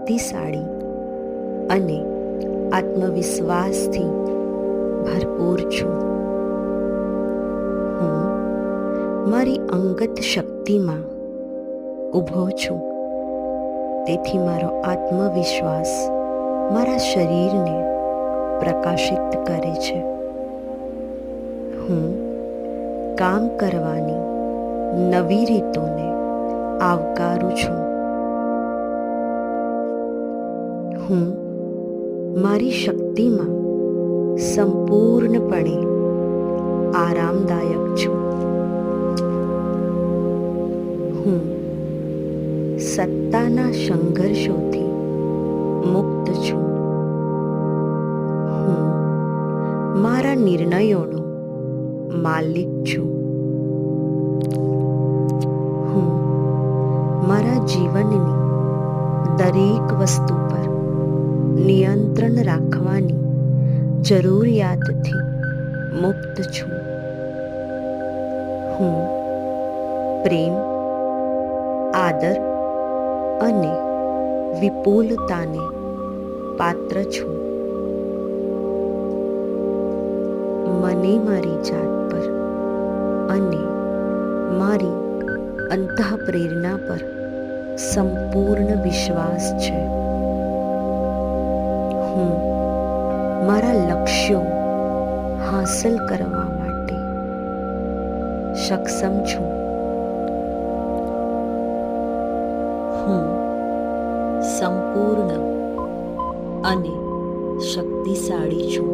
શક્તિશાળી અને આત્મવિશ્વાસથી ભરપૂર છું. હું મારી અંગત શક્તિમાં ઊભો છું, તેથી મારો આત્મવિશ્વાસ મારા શરીરને પ્રકાશિત કરે છે. હું કામ કરવાની નવી રીતોને આવકારું છું. હું મારી શક્તિમાં સંપૂર્ણપણે આરામદાયક છું. હું સત્તાના સંઘર્ષોથી મુક્ત છું. હું મારા નિર્ણયોનો માલિક છું. હું મારા જીવનની દરેક વસ્તુ પર નિયંત્રણ રાખવાની જરૂરિયાતથી મુક્ત છું. હું પ્રેમ, આદર અને વિપુલતાને પાત્ર છું. મને મારી જાત પર અને મારી અંતઃપ્રેરણા પર સંપૂર્ણ વિશ્વાસ છે. હું મારા લક્ષ્યો હાંસલ કરવા માટે સક્ષમ છું. હું સંપૂર્ણ અને શક્તિશાળી છું.